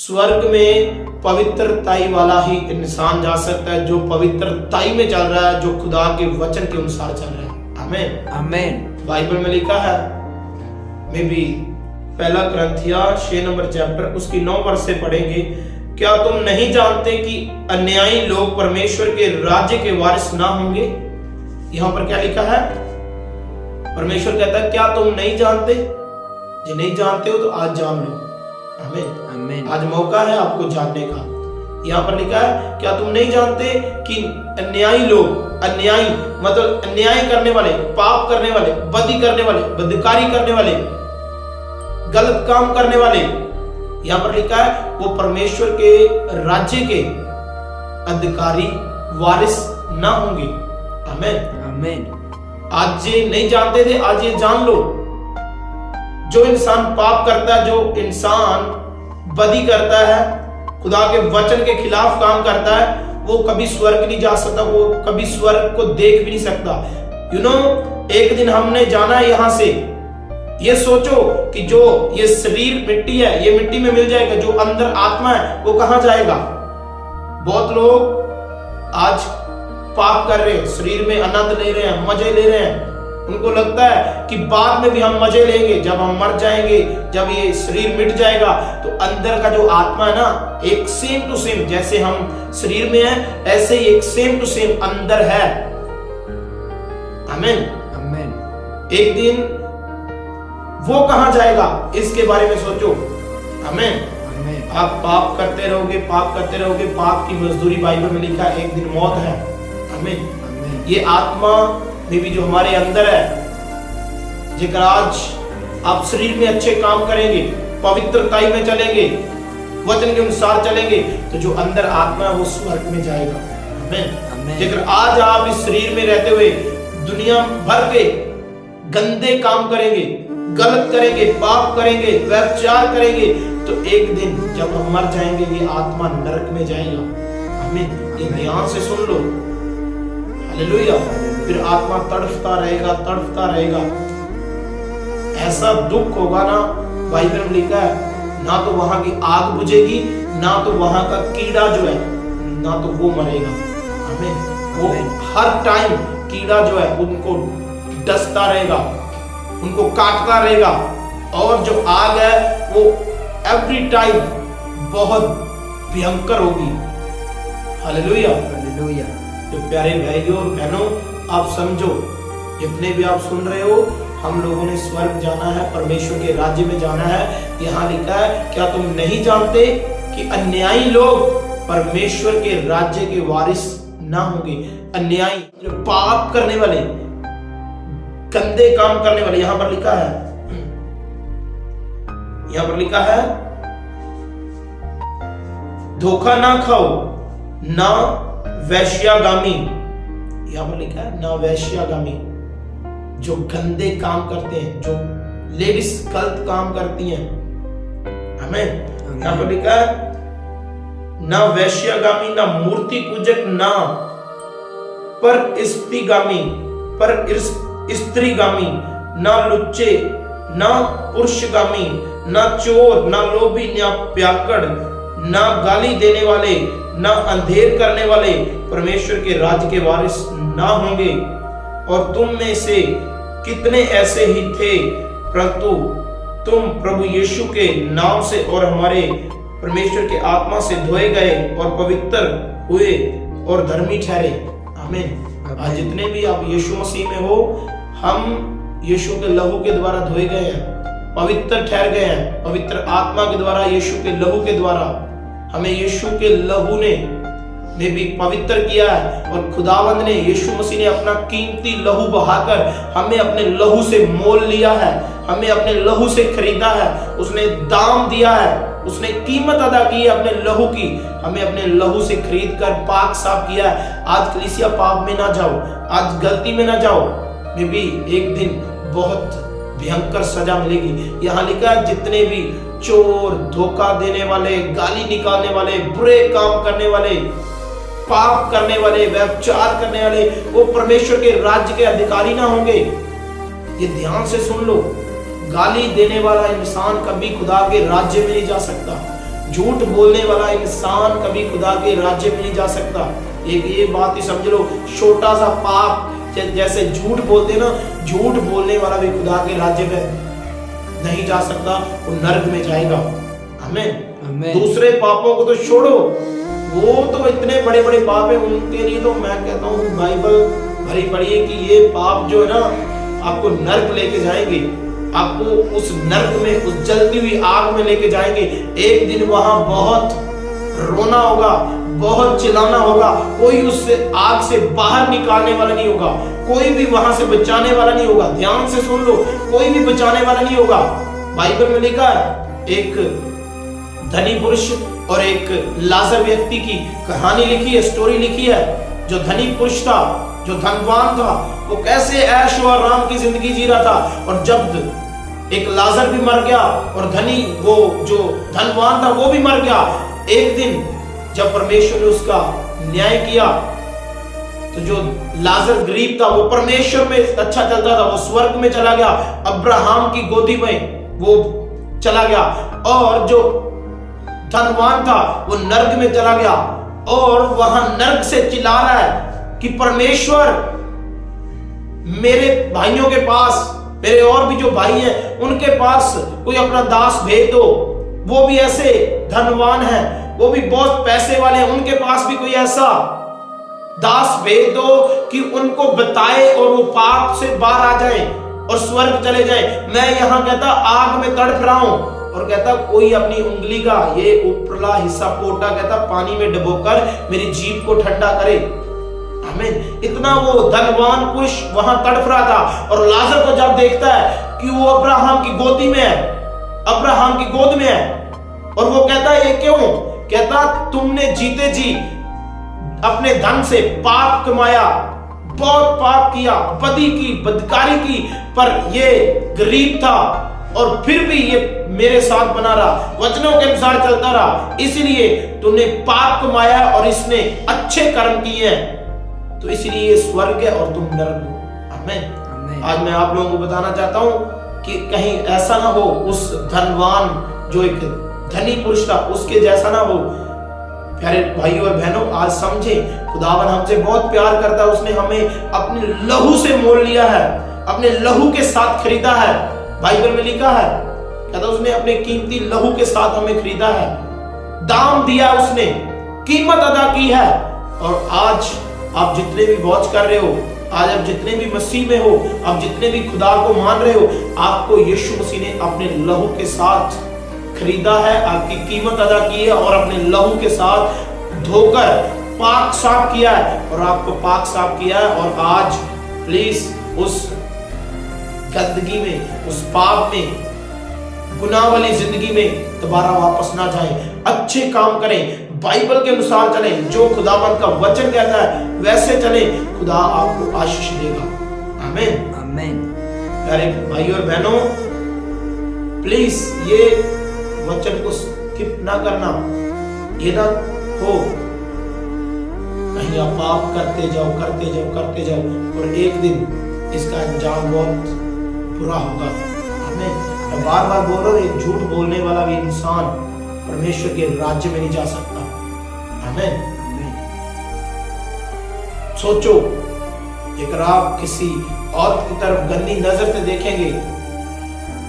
स्वर्ग में पवित्रताई वाला ही इंसान जा सकता है, जो पवित्रताई में चल रहा है, जो खुदा के वचन के अनुसार चल रहा है। आमीन आमीन। बाइबल में लिखा है, में भी पहला करंथिया 6 नंबर चैप्टर उसकी 9 वर्ष से पढ़ेंगे। क्या तुम नहीं जानते कि अन्यायी लोग परमेश्वर के राज्य के वारिस ना होंगे? यहां पर क्या लिखा है? परमेश्वर कहता है क्या तुम नहीं जानते? जो नहीं जानते हो तो आज जान लो। आमीन आमीन। आज मौका है आपको जानने का। यहाँ पर लिखा है क्या तुम नहीं जानते कि अन्यायी लोग, अन्यायी मतलब अन्याय करने वाले, पाप करने वाले, बदी करने वाले, बदकारी करने वाले, गलत काम करने वाले, यहाँ पर लिखा है वो परमेश्वर के राज्य के अधिकारी वारिस ना होंगे। आमीन आमीन। आज ये नहीं जानते थे, आज ये जान लो। जो इंसान पाप करता है, जो इंसान बदी करता है, खुदा के वचन के खिलाफ काम करता है, वो कभी स्वर्ग नहीं जा सकता, वो कभी स्वर्ग को देख भी नहीं सकता। एक दिन हमने जाना है यहां से। ये सोचो कि जो ये शरीर मिट्टी है, ये मिट्टी में मिल जाएगा, जो अंदर आत्मा है वो कहां जाएगा? बहुत लोग आज पाप कर रहे हैं, शरीर में आनंद ले रहे हैं, मजे ले रहे हैं। उनको लगता है कि बाद में भी हम मजे लेंगे, जब हम मर जाएंगे, जब ये शरीर मिट जाएगा तो अंदर का जो आत्मा है ना, एक सेम टू सेम जैसे हम शरीर में है, ऐसे ही एक सेम टू सेम अंदर है। आमीन आमीन। एक दिन वो कहां जाएगा, इसके बारे में सोचो। आमीन। आमीन। आप पाप करते रहोगे, पाप करते रहोगे, पाप की मजदूरी बाइबल में लिखा है एक दिन मौत है। आमीन। आमीन। ये आत्मा में भी जो हमारे अंदर है, जेकर आज आप शरीर में अच्छे काम करेंगे, पवित्रताई में चलेंगे, वचन के अनुसार चलेंगे, तो जो अंदर आत्मा है वो स्वर्ग में जाएगा। आमीन। जेकर आज आप इस शरीर में रहते हुए दुनिया भर के गंदे काम करेंगे, गलत करेंगे, पाप करेंगे, व्यभिचार करेंगे, तो एक दिन जब हम मर जाएंगे ये आत्मा नरक में जाएगा। आमीन। ये ध्यान से सुन लो। हालेलुया। फिर आत्मा तड़फता रहेगा, तड़फता रहेगा। ऐसा दुख होगा ना, बाइबल में लिखा है, ना तो वहां की आग बुझेगी, ना तो वहां का कीड़ा जो है, ना तो वो मरेगा। आमीन। वो हर टाइम कीड़ा जो है उनको डसता रहेगा, उनको काटता रहेगा, और जो आग है वो एवरी टाइम बहुत भयंकर होगी। हालेलुया। हालेलुया। तो प्यारे भाइयों और बहनों, आप समझो, जितने भी आप सुन रहे हो, हम लोगों ने स्वर्ग जाना है, परमेश्वर के राज्य में जाना है। यहाँ लिखा है क्या तुम नहीं जानते कि अन्यायी लोग परमेश्वर के राज्य के वारिस ना होंगे? अन्यायी, जो पाप करने वाले, गंदे काम करने वाले। यहां पर लिखा है, यहां पर लिखा है धोखा ना खाओ, ना वैश्यागामी। यहां पर लिखा है ना वैश्यागामी, जो गंदे काम करते हैं, जो लेडीज गलत काम करती हैं। हमें यहां पर लिखा है ना वैश्यागामी, ना मूर्ति पूजक, ना पर स्त्रीगामी, पर स्त्रीगामी, ना लुच्चे, ना पुरुषगामी, ना चोर, ना लोभी, ना प्याकड़, ना गाली देने वाले, ना अंधेर करने वाले परमेश्वर के राज्य के वारिस ना होंगे। और तुम में से कितने ऐसे ही थे, परंतु तुम प्रभु यीशु के नाम से और हमारे परमेश्वर के आत्मा से धोए गए और पवित्र हुए और धर्मी ठहरे। आमीन। आज जितने भी आप यीशु मसीह में हो, हम यीशु के लहू के द्वारा धोए गए हैं, पवित्र ठहर गए हैं, पवित्र आत्मा के द्वारा, यीशु के लहू के द्वारा। हमें यीशु के लहू ने भी पवित्र किया है, और खुदावंद ने, यीशु मसीह ने अपना कीमती लहू बहाकर हमें अपने लहू से मोल लिया है, हमें अपने लहू से खरीदा है। उसने दाम दिया है, उसने कीमत अदा की है अपने लहू की, हमें अपने लहू से खरीद कर पाक साफ किया है। आज कलीसिया पाप में ना जाओ, आज गलती में ना जाओ, में भी एक दिन बहुत भयंकर सजा मिलेगी। यहाँ लिखा है जितने भी चोर, धोखा देने वाले, गाली निकालने वाले, बुरे काम करने वाले, पाप करने वाले, व्यभिचार करने वाले, वो परमेश्वर के राज्य के अधिकारी ना होंगे। ये ध्यान से सुन लो। गाली देने वाला इंसान कभी खुदा के राज्य में नहीं जा सकता। झूठ बोलने वाला इंसान कभी खुदा के राज्य में नहीं जा सकता। एक ये बात ही समझ लो, छोटा सा पाप जैसे झूठ बोलते ना, झूठ बोलने वाला भी खुदा के राज्य में नहीं जा सकता, वो नरक में जाएगा। आमीन। दूसरे पापों को तो छोड़ो, वो तो इतने बड़े बड़े पाप है, उनके लिए तो मैं कहता हूँ बाइबल भरी पड़ी है कि ये पाप जो है ना आपको नरक लेके जाएंगे, आपको उस नरक में, उस जलती हुई आग में लेके जाएंगे। एक दिन वहां बहुत रोना होगा, बहुत चिल्लाना होगा, कोई उससे आग से बाहर निकालने वाला नहीं होगा, कोई भी वहां से बचाने वाला नहीं होगा। ध्यान से सुन लो, कोई भी बचाने वाला नहीं होगा। बाइबल में लिखा है, एक धनी पुरुष और एक लाजर व्यक्ति की कहानी लिखी है, स्टोरी लिखी है। जो धनी पुरुष था, जो धनवान था, वो कैसे ऐश और आराम की जिंदगी जी रहा था, और जब एक लाजर भी मर गया और धनी, वो जो धनवान था वो भी मर गया। एक दिन जब परमेश्वर ने उसका न्याय किया तो जो लाजर गरीब था वो परमेश्वर में अच्छा चलता था, वो स्वर्ग में चला गया, अब्राहम की गोदी में वो चला गया, और जो धनवान था वो नर्क में चला गया, और वहां नर्क से चिल्ला रहा है कि परमेश्वर मेरे भाइयों के पास, मेरे और भी जो भाई हैं उनके पास कोई अपना दास भेज दो, वो भी ऐसे धनवान हैं, वो भी बहुत पैसे वाले हैं, उनके पास भी कोई ऐसा दास भेज दो कि उनको बताए और वो पाप से बाहर आ जाए और स्वर्ग चले जाए। मैं यहाँ कहता आग में तड़प रहा हूं, और कहता कोई अपनी उंगली का ये ऊपरला हिस्सा पोटा कहता पानी में डुबोकर मेरी जीभ को ठंडा करे। आमीन। इतना वो धनवान पुरुष वहां तड़प रहा था, और लाजर को जब देखता है कि वो अब्राहम की गोदी में है, अब्राहम की गोद में है, और वो कहता है ये क्यों? कहता तुमने जीते जी अपने धन से पाप कमाया, बहुत पाप किया, बदी की, बदकारी की, पर ये गरीब था और फिर भी ये मेरे साथ बना रहा, वचनों के अनुसार चलता रहा, इसलिए तुमने पाप कमाया और इसने अच्छे कर्म किए हैं, तो इसलिए ये स्वर्ग है और तुम नरक हो। आमीन। आज मैं आप लोगों को बताना चाहता हूं कि कहीं ऐसा ना हो, उस धनवान जो एक धनी पुरुष था उसके जैसा ना हो। प्यारे भाइयों और बहनों, आज समझें खुदावन हमसे बहुत प्यार करता है, उसने हमें अपने लहू से मोल लिया है, अपने लहू के साथ खरीदा है। बाइबल में लिखा है, कहता उसने अपने कीमती लहू के साथ हमें खरीदा है, दाम दिया, उसने कीमत अदा की है। और आज आप जितने भी वॉच कर रहे हो, आज आप जितने भी मसीह में हो, आप जितने भी खुदा को मान रहे हो, आपको यीशु मसीह ने अपने लहू के साथ खरीदा है, आपकी कीमत अदा की है, और अपने लहू के साथ धोकर पाक साफ किया है, और आपको पाक साफ किया है। और आज प्लीज उस गंदगी में, उस पाप में, गुनाह वाली जिंदगी में दोबारा वापस ना जाएं, अच्छे काम करें, बाइबल के अनुसार चलें, जो खुदावंद का वचन कहता है वैसे चलें, खुदा आपको आशीष देगा। आमीन। आमीन। प्यारे भाइयों और बहनों, प्लीज ये वचन को स्किप ना करना, ये ना हो कहीं आप पाप करते जाओ, करते जाओ, करते जाओ, और एक दिन इसका अंजाम बहुत बुरा होगा। हमें बार बार बोल रहा हूं, एक झूठ बोलने वाला भी इंसान परमेश्वर के राज्य में नहीं जा सकता। हमें सोचो, अगर आप किसी औरत की तरफ गंदी नजर से देखेंगे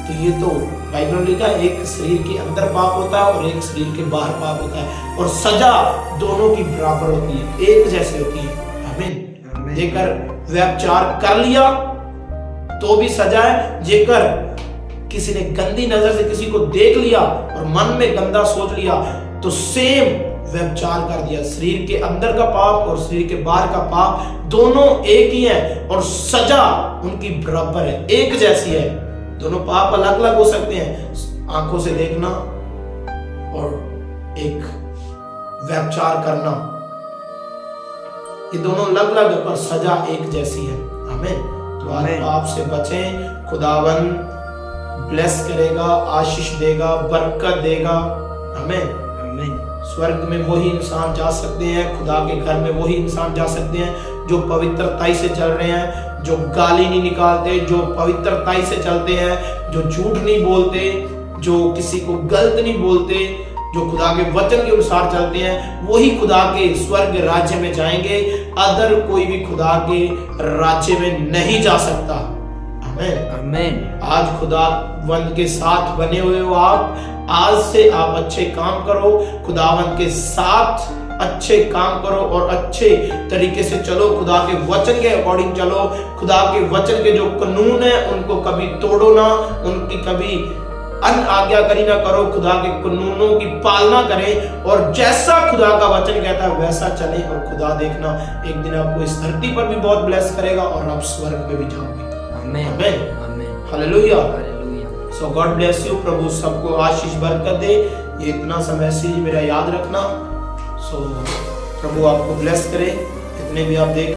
तो ये तो बाइबल में लिखा है, एक शरीर के अंदर पाप होता है और एक शरीर के बाहर पाप होता है, और सजा दोनों की बराबर होती है, एक जैसी होती है। आमीन। जेकर व्यभिचार कर लिया तो भी सजा है, जेकर किसी ने गंदी नजर से किसी को देख लिया और मन में गंदा सोच लिया तो सेम व्यभिचार कर दिया। शरीर के अंदर का पाप और शरीर के बाहर का पाप दोनों एक ही है, और सजा उनकी बराबर है, एक जैसी है। दोनों पाप अलग अलग हो सकते हैं, आंखों से देखना और एक व्यभिचार करना, ये दोनों अलग अलग पर सजा एक जैसी है। आमीन। तो आज पाप से बचें, खुदावन ब्लेस करेगा, आशीष देगा, बरकत देगा। आमीन। आमीन। स्वर्ग में वही इंसान जा सकते हैं, खुदा के घर में वही इंसान जा सकते हैं जो पवित्रताई से चल रहे हैं, जो गाली नहीं निकालते, जो पवित्रताई से चलते हैं, जो झूठ नहीं बोलते, जो किसी को गलत नहीं बोलते, जो खुदा के वचन के अनुसार चलते हैं वही खुदा के स्वर्ग राज्य में जाएंगे। अदर कोई भी खुदा के राज्य में नहीं जा सकता। आमीन आमीन। आज खुदावंद के साथ बने हुए हो आप। आज से आप अच्छे काम करो, खुदावंद के साथ अच्छे काम करो और अच्छे तरीके से चलो, खुदा के वचन के अकॉर्डिंग चलो। खुदा के वचन के जो कानून है उनको कभी तोड़ो ना, उनकी कभी अन आज्ञाकारी ना करो। खुदा के कानूनों की पालना करें और जैसा खुदा का वचन कहता है वैसा चलें। और खुदा देखना एक दिन आपको इस धरती पर भी बहुत ब्लेस करेगा और आप स्वर्ग में भी जाओगे। आमीन आमीन। Hallelujah. Hallelujah. So God bless you. प्रभु सबको आशीष बरकत दे। ये इतना सा मैसेज मेरा याद रखना। सो प्रभु आपको ब्लेस करे। जितने भी आप देख